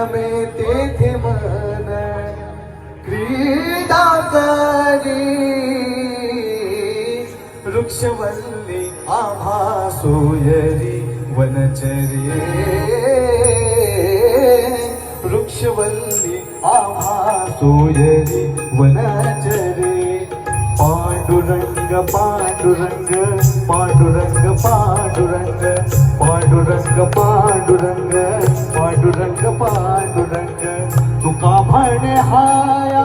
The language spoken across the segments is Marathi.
रमे तेथे मन क्रीडा करी वृक्षवल्ली आभा सोयरी वनचरे वृक्षवल्ली आभा सोयरी वनचरे पांडुरंग पांडुरंग पांडुरंग पांडुरंग पांडुरंग पांडुरंग पांडुरंग पांडुरंग तुका म्हणे हाया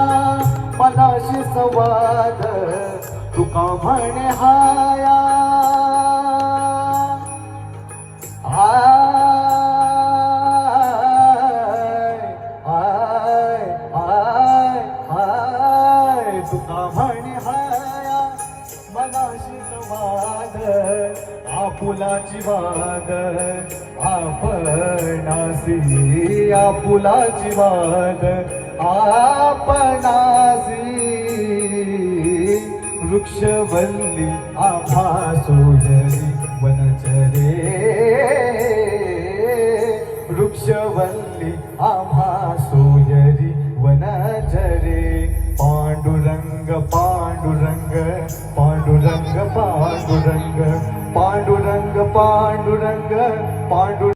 मनाशी संवाद तुका म्हणे हाया तुका म्हणे हाया मनाशी संवाद आपुलाची वाद आपणासी आपुलाची वाद आपणासी वृक्षवल्ली आभा सोयरी वनचरे वृक्षवल्ली आभा सोयरी वनचरे पांडुरंग पांडुरंग पांडुरंग पांडुरंग पांडुरंग पांडुरंग पांडुरंग